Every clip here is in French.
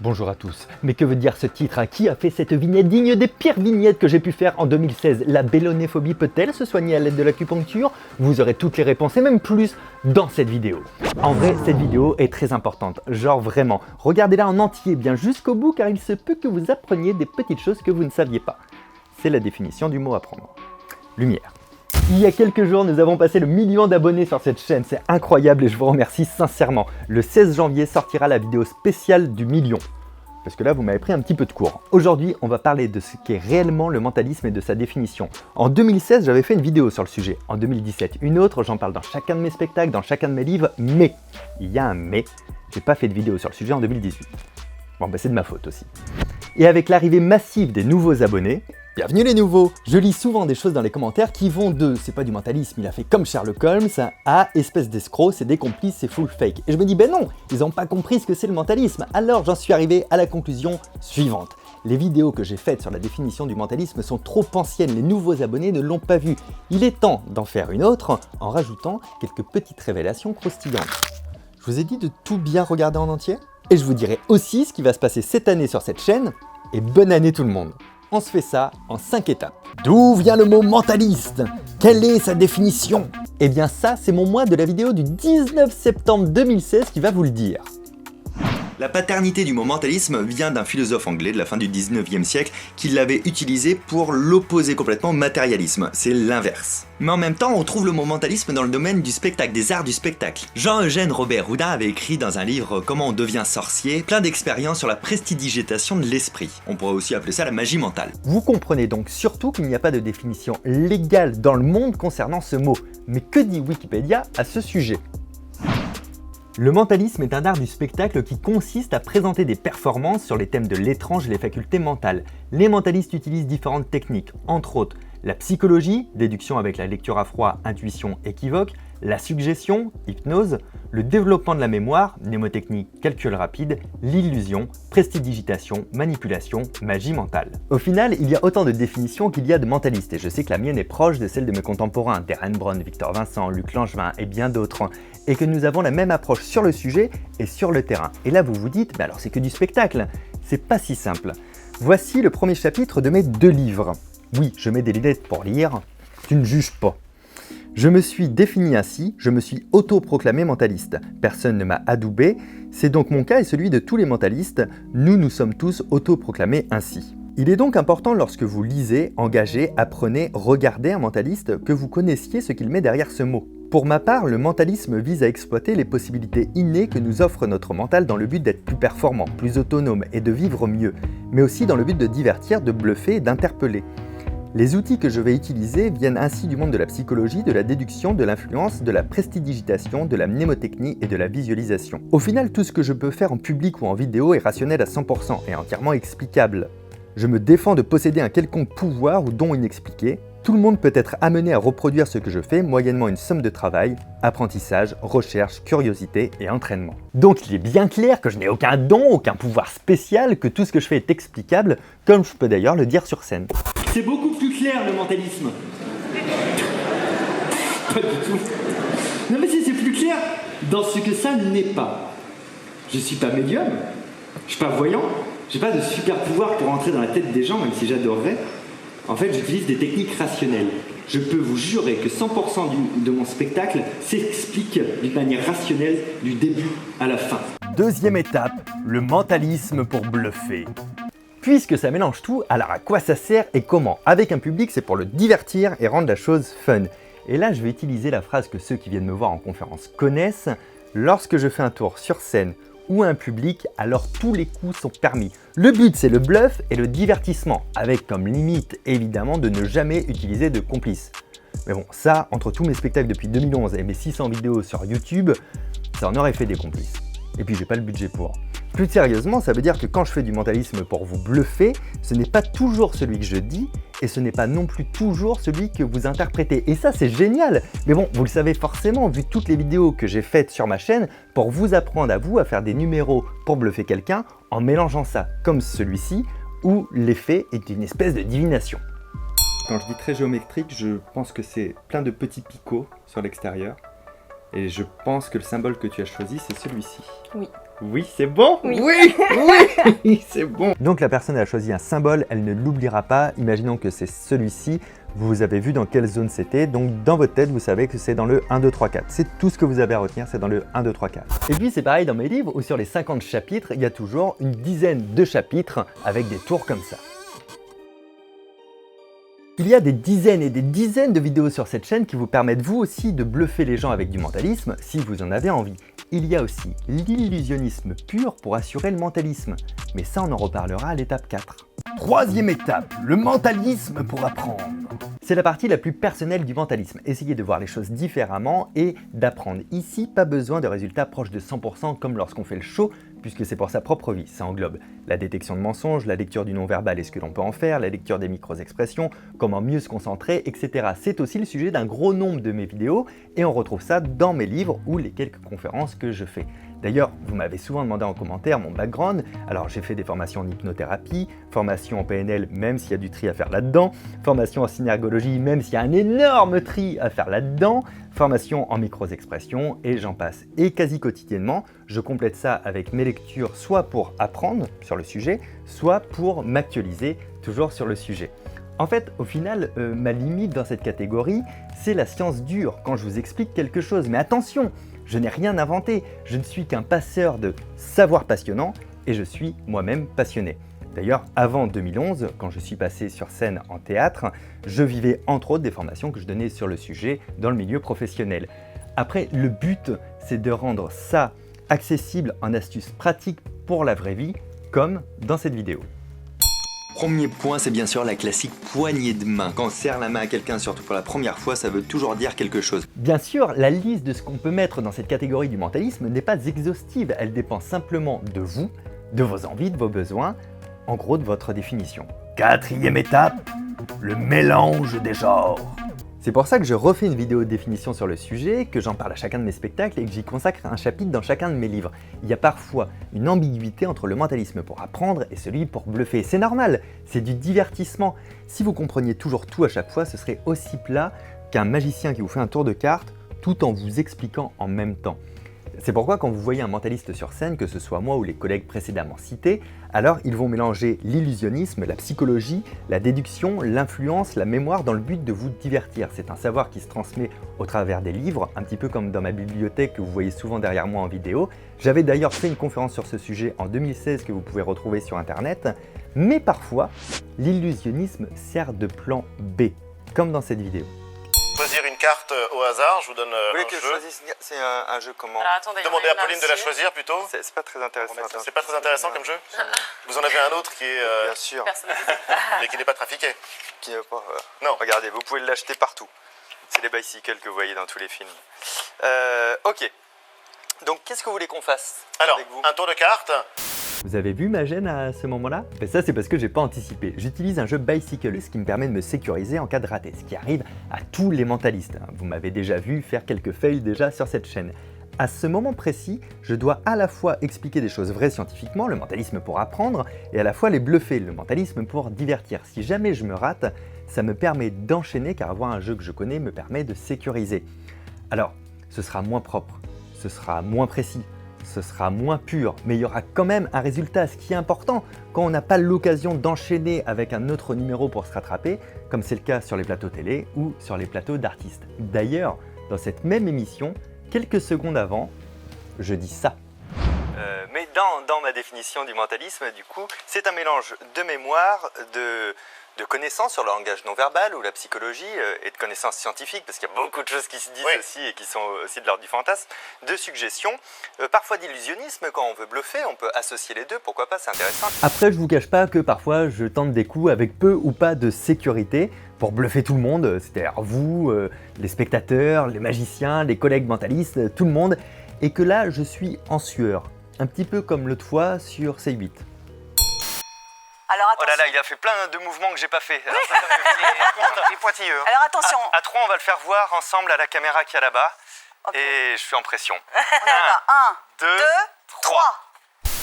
Bonjour à tous, mais que veut dire ce titre? Qui a fait cette vignette digne des pires vignettes que j'ai pu faire en 2016? La bélonéphobie peut-elle se soigner à l'aide de l'acupuncture? Vous aurez toutes les réponses et même plus dans cette vidéo. En vrai, cette vidéo est très importante, genre vraiment. Regardez-la en entier bien jusqu'au bout car il se peut que vous appreniez des petites choses que vous ne saviez pas. C'est la définition du mot apprendre. Lumière. Il y a quelques jours, nous avons passé le million d'abonnés sur cette chaîne, c'est incroyable et je vous remercie sincèrement. Le 16 janvier sortira la vidéo spéciale du million. Parce que là, vous m'avez pris un petit peu de cours. Aujourd'hui, on va parler de ce qu'est réellement le mentalisme et de sa définition. En 2016, j'avais fait une vidéo sur le sujet. En 2017, une autre, j'en parle dans chacun de mes spectacles, dans chacun de mes livres, mais, il y a un mais, j'ai pas fait de vidéo sur le sujet en 2018. Bon, bah c'est de ma faute aussi. Et avec l'arrivée massive des nouveaux abonnés, bienvenue les nouveaux! Je lis souvent des choses dans les commentaires qui vont de « c'est pas du mentalisme, il a fait comme Sherlock Holmes » à « espèce d'escroc, c'est des complices, c'est full fake ». Et je me dis « ben non, ils n'ont pas compris ce que c'est le mentalisme ». Alors j'en suis arrivé à la conclusion suivante. Les vidéos que j'ai faites sur la définition du mentalisme sont trop anciennes, les nouveaux abonnés ne l'ont pas vu. Il est temps d'en faire une autre en rajoutant quelques petites révélations croustillantes. Je vous ai dit de tout bien regarder en entier? Et je vous dirai aussi ce qui va se passer cette année sur cette chaîne, et bonne année tout le monde! On se fait ça en 5 étapes. D'où vient le mot mentaliste? Quelle est sa définition? Eh bien ça, c'est mon moi de la vidéo du 19 septembre 2016 qui va vous le dire. La paternité du mot mentalisme vient d'un philosophe anglais de la fin du 19e siècle qui l'avait utilisé pour l'opposer complètement au matérialisme, c'est l'inverse. Mais en même temps, on trouve le mot mentalisme dans le domaine du spectacle, des arts du spectacle. Jean-Eugène Robert Houdin avait écrit dans un livre « Comment on devient sorcier » plein d'expériences sur la prestidigitation de l'esprit. On pourrait aussi appeler ça la magie mentale. Vous comprenez donc surtout qu'il n'y a pas de définition légale dans le monde concernant ce mot. Mais que dit Wikipédia à ce sujet? Le mentalisme est un art du spectacle qui consiste à présenter des performances sur les thèmes de l'étrange et les facultés mentales. Les mentalistes utilisent différentes techniques, entre autres la psychologie, déduction avec la lecture à froid, intuition, équivoque, la suggestion, hypnose, le développement de la mémoire, mnémotechnique, calcul rapide, l'illusion, prestidigitation, manipulation, magie mentale. Au final, il y a autant de définitions qu'il y a de mentalistes et je sais que la mienne est proche de celle de mes contemporains, Darren Brown, Victor Vincent, Luc Langevin et bien d'autres, et que nous avons la même approche sur le sujet et sur le terrain. Et là vous vous dites, mais alors c'est que du spectacle, c'est pas si simple. Voici le premier chapitre de mes 2 livres. Oui, je mets des lunettes pour lire, tu ne juges pas. Je me suis défini ainsi, je me suis auto-proclamé mentaliste. Personne ne m'a adoubé, c'est donc mon cas et celui de tous les mentalistes, nous sommes tous auto-proclamés ainsi. Il est donc important lorsque vous lisez, engagez, apprenez, regardez un mentaliste que vous connaissiez ce qu'il met derrière ce mot. Pour ma part, le mentalisme vise à exploiter les possibilités innées que nous offre notre mental dans le but d'être plus performant, plus autonome et de vivre mieux, mais aussi dans le but de divertir, de bluffer et d'interpeller. Les outils que je vais utiliser viennent ainsi du monde de la psychologie, de la déduction, de l'influence, de la prestidigitation, de la mnémotechnie et de la visualisation. Au final, tout ce que je peux faire en public ou en vidéo est rationnel à 100% et entièrement explicable. Je me défends de posséder un quelconque pouvoir ou don inexpliqué. Tout le monde peut être amené à reproduire ce que je fais moyennant une somme de travail, apprentissage, recherche, curiosité et entraînement. Donc il est bien clair que je n'ai aucun don, aucun pouvoir spécial, que tout ce que je fais est explicable, comme je peux d'ailleurs le dire sur scène. C'est beaucoup plus clair le mentalisme. Pas du tout. Non mais c'est plus clair dans ce que ça n'est pas. Je suis pas médium, je suis pas voyant, j'ai pas de super pouvoir pour entrer dans la tête des gens, même si j'adorerais. En fait, j'utilise des techniques rationnelles. Je peux vous jurer que 100% de mon spectacle s'explique d'une manière rationnelle du début à la fin. Deuxième étape, le mentalisme pour bluffer. Puisque ça mélange tout, alors à quoi ça sert et comment? Avec un public, c'est pour le divertir et rendre la chose fun. Et là, je vais utiliser la phrase que ceux qui viennent me voir en conférence connaissent. Lorsque je fais un tour sur scène ou un public, alors tous les coups sont permis. Le but, c'est le bluff et le divertissement, avec comme limite, évidemment, de ne jamais utiliser de complices. Mais bon, ça, entre tous mes spectacles depuis 2011 et mes 600 vidéos sur YouTube, ça en aurait fait des complices. Et puis j'ai pas le budget pour. Plus sérieusement, ça veut dire que quand je fais du mentalisme pour vous bluffer, ce n'est pas toujours celui que je dis et ce n'est pas non plus toujours celui que vous interprétez. Et ça, c'est génial! Mais bon, vous le savez forcément, vu toutes les vidéos que j'ai faites sur ma chaîne pour vous apprendre à vous à faire des numéros pour bluffer quelqu'un en mélangeant ça comme celui-ci où l'effet est une espèce de divination. Quand je dis très géométrique, je pense que c'est plein de petits picots sur l'extérieur. Et je pense que le symbole que tu as choisi, c'est celui-ci. Oui. Oui, c'est bon. Oui. Oui, c'est bon. Donc la personne a choisi un symbole, elle ne l'oubliera pas. Imaginons que c'est celui-ci. Vous avez vu dans quelle zone c'était, donc dans votre tête, vous savez que c'est dans le 1, 2, 3, 4. C'est tout ce que vous avez à retenir, c'est dans le 1, 2, 3, 4. Et puis c'est pareil dans mes livres, où sur les 50 chapitres, il y a toujours une dizaine de chapitres avec des tours comme ça. Il y a des dizaines et des dizaines de vidéos sur cette chaîne qui vous permettent vous aussi de bluffer les gens avec du mentalisme, si vous en avez envie. Il y a aussi l'illusionnisme pur pour assurer le mentalisme, mais ça on en reparlera à l'étape 4. Troisième étape, le mentalisme pour apprendre. C'est la partie la plus personnelle du mentalisme, essayez de voir les choses différemment et d'apprendre. Ici, pas besoin de résultats proches de 100% comme lorsqu'on fait le show, puisque c'est pour sa propre vie. Ça englobe la détection de mensonges, la lecture du non-verbal et ce que l'on peut en faire, la lecture des micro-expressions, comment mieux se concentrer, etc. C'est aussi le sujet d'un gros nombre de mes vidéos et on retrouve ça dans mes livres ou les quelques conférences que je fais. D'ailleurs, vous m'avez souvent demandé en commentaire mon background, alors j'ai fait des formations en hypnothérapie, formation en PNL même s'il y a du tri à faire là-dedans, formation en synergologie même s'il y a un énorme tri à faire là-dedans, formation en micro-expressions et j'en passe. Et quasi quotidiennement, je complète ça avec mes lectures soit pour apprendre sur le sujet, soit pour m'actualiser toujours sur le sujet. En fait, au final, ma limite dans cette catégorie, c'est la science dure, quand je vous explique quelque chose. Mais attention, je n'ai rien inventé, je ne suis qu'un passeur de savoir passionnant et je suis moi-même passionné. D'ailleurs, avant 2011, quand je suis passé sur scène en théâtre, je vivais entre autres des formations que je donnais sur le sujet dans le milieu professionnel. Après, le but, c'est de rendre ça accessible en astuces pratiques pour la vraie vie, comme dans cette vidéo. Premier point, c'est bien sûr la classique poignée de main. Quand on serre la main à quelqu'un, surtout pour la première fois, ça veut toujours dire quelque chose. Bien sûr, la liste de ce qu'on peut mettre dans cette catégorie du mentalisme n'est pas exhaustive, elle dépend simplement de vous, de vos envies, de vos besoins, en gros de votre définition. Quatrième étape, le mélange des genres. C'est pour ça que je refais une vidéo de définition sur le sujet, que j'en parle à chacun de mes spectacles et que j'y consacre un chapitre dans chacun de mes livres. Il y a parfois une ambiguïté entre le mentalisme pour apprendre et celui pour bluffer. C'est normal, c'est du divertissement. Si vous compreniez toujours tout à chaque fois, ce serait aussi plat qu'un magicien qui vous fait un tour de cartes tout en vous expliquant en même temps. C'est pourquoi quand vous voyez un mentaliste sur scène, que ce soit moi ou les collègues précédemment cités, alors ils vont mélanger l'illusionnisme, la psychologie, la déduction, l'influence, la mémoire dans le but de vous divertir. C'est un savoir qui se transmet au travers des livres, un petit peu comme dans ma bibliothèque que vous voyez souvent derrière moi en vidéo. J'avais d'ailleurs fait une conférence sur ce sujet en 2016 que vous pouvez retrouver sur internet, mais parfois l'illusionnisme sert de plan B, comme dans cette vidéo. Choisir une carte au hasard, je vous donne Vous voulez un que je jeu. choisisse? C'est un jeu comment? Alors attendez, Demandez à Pauline de la choisir plutôt. C'est pas très intéressant. C'est pas très intéressant comme jeu. Vous en avez un autre qui est Bien sûr. mais qui n'est pas trafiqué. Qui n'est pas, Non. Regardez, vous pouvez l'acheter partout. C'est les bicycles que vous voyez dans tous les films. Ok. Donc, qu'est-ce que vous voulez qu'on fasse Alors, avec vous? un tour de cartes. Vous avez vu ma gêne à ce moment-là? Ben ça c'est parce que j'ai pas anticipé. J'utilise un jeu Bicycle, ce qui me permet de me sécuriser en cas de raté, ce qui arrive à tous les mentalistes. Vous m'avez déjà vu faire quelques fails déjà sur cette chaîne. À ce moment précis, je dois à la fois expliquer des choses vraies scientifiquement, le mentalisme pour apprendre, et à la fois les bluffer, le mentalisme pour divertir. Si jamais je me rate, ça me permet d'enchaîner car avoir un jeu que je connais me permet de sécuriser. Alors, ce sera moins propre, ce sera moins précis, ce sera moins pur, mais il y aura quand même un résultat. Ce qui est important quand on n'a pas l'occasion d'enchaîner avec un autre numéro pour se rattraper, comme c'est le cas sur les plateaux télé ou sur les plateaux d'artistes. D'ailleurs, dans cette même émission, quelques secondes avant, je dis ça. Mais dans ma définition du mentalisme, du coup, c'est un mélange de mémoire, de connaissances sur le langage non verbal ou la psychologie et de connaissances scientifiques, parce qu'il y a beaucoup de choses qui se disent aussi et qui sont aussi de l'ordre du fantasme, de suggestions, parfois d'illusionnisme. Quand on veut bluffer, on peut associer les deux, pourquoi pas, c'est intéressant. Après, je vous cache pas que parfois je tente des coups avec peu ou pas de sécurité pour bluffer tout le monde, c'est-à-dire vous, les spectateurs, les magiciens, les collègues mentalistes, tout le monde, et que là je suis en sueur, un petit peu comme l'autre fois sur C8. Alors Oh là là, il a fait plein de mouvements que j'ai pas fait. Alors, ça me fait les pointilleux. Alors attention. À 3, on va le faire voir ensemble à la caméra qui est là-bas. Ok. Et je suis en pression. On y va. 1, 2, 2, 3.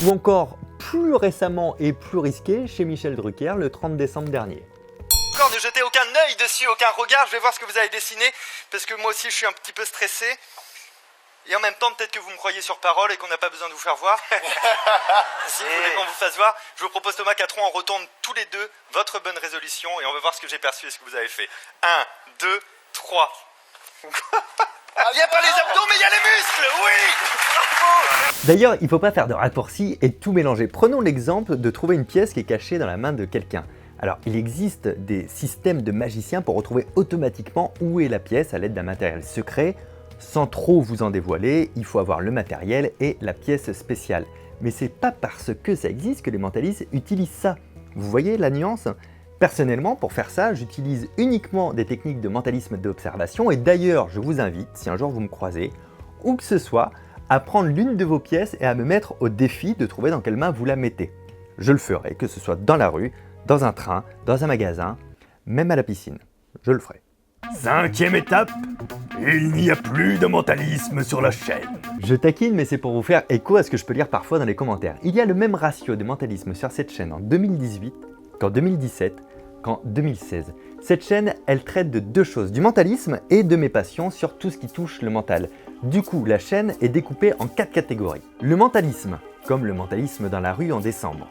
Ou encore plus récemment et plus risqué chez Michel Drucker le 30 décembre dernier. Encore ne jetez aucun œil dessus, aucun regard. Je vais voir ce que vous avez dessiné, parce que moi aussi je suis un petit peu stressé. Et en même temps, peut-être que vous me croyez sur parole et qu'on n'a pas besoin de vous faire voir. Si vous voulez qu'on vous fasse voir, je vous propose, Thomas, Catron, on retourne tous les deux votre bonne résolution et on va voir ce que j'ai perçu et ce que vous avez fait. 1, 2, 3. Il n'y a pas les abdos, mais il y a les muscles, oui. Bravo. D'ailleurs, il ne faut pas faire de raccourcis et tout mélanger. Prenons l'exemple de trouver une pièce qui est cachée dans la main de quelqu'un. Alors, il existe des systèmes de magiciens pour retrouver automatiquement où est la pièce à l'aide d'un matériel secret. Sans trop vous en dévoiler, il faut avoir le matériel et la pièce spéciale. Mais c'est pas parce que ça existe que les mentalistes utilisent ça. Vous voyez la nuance ? Personnellement, pour faire ça, j'utilise uniquement des techniques de mentalisme d'observation et d'ailleurs, je vous invite, si un jour vous me croisez, où que ce soit, à prendre l'une de vos pièces et à me mettre au défi de trouver dans quelle main vous la mettez. Je le ferai, que ce soit dans la rue, dans un train, dans un magasin, même à la piscine. Je le ferai. 5e étape, il n'y a plus de mentalisme sur la chaîne. Je taquine, mais c'est pour vous faire écho à ce que je peux lire parfois dans les commentaires. Il y a le même ratio de mentalisme sur cette chaîne en 2018 qu'en 2017, qu'en 2016. Cette chaîne, elle traite de deux choses, du mentalisme et de mes passions sur tout ce qui touche le mental. Du coup, la chaîne est découpée en 4 catégories. Le mentalisme, comme le mentalisme dans la rue en décembre.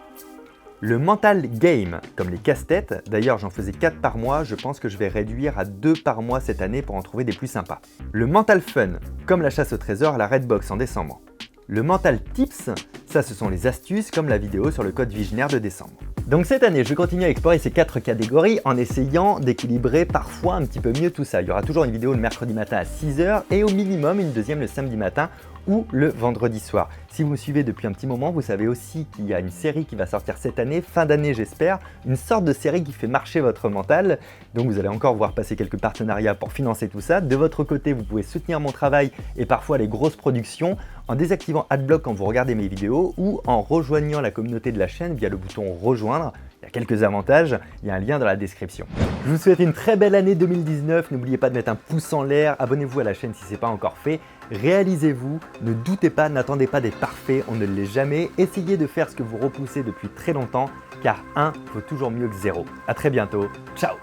Le mental game, comme les casse-têtes, d'ailleurs j'en faisais 4 par mois, je pense que je vais réduire à 2 par mois cette année pour en trouver des plus sympas. Le mental fun, comme la chasse au trésor à la Redbox en décembre. Le mental tips, ça ce sont les astuces comme la vidéo sur le code Vigenère de décembre. Donc cette année, je continue à explorer ces 4 catégories en essayant d'équilibrer parfois un petit peu mieux tout ça. Il y aura toujours une vidéo le mercredi matin à 6h et au minimum une deuxième le samedi matin ou le vendredi soir. Si vous me suivez depuis un petit moment, vous savez aussi qu'il y a une série qui va sortir cette année, fin d'année j'espère, une sorte de série qui fait marcher votre mental. Donc vous allez encore voir passer quelques partenariats pour financer tout ça. De votre côté, vous pouvez soutenir mon travail et parfois les grosses productions en désactivant Adblock quand vous regardez mes vidéos ou en rejoignant la communauté de la chaîne via le bouton rejoindre. Il y a quelques avantages, il y a un lien dans la description. Je vous souhaite une très belle année 2019, n'oubliez pas de mettre un pouce en l'air, abonnez-vous à la chaîne si ce n'est pas encore fait, réalisez-vous, ne doutez pas, n'attendez pas d'être parfait, on ne l'est jamais, essayez de faire ce que vous repoussez depuis très longtemps, car 1 vaut toujours mieux que 0. A très bientôt, ciao.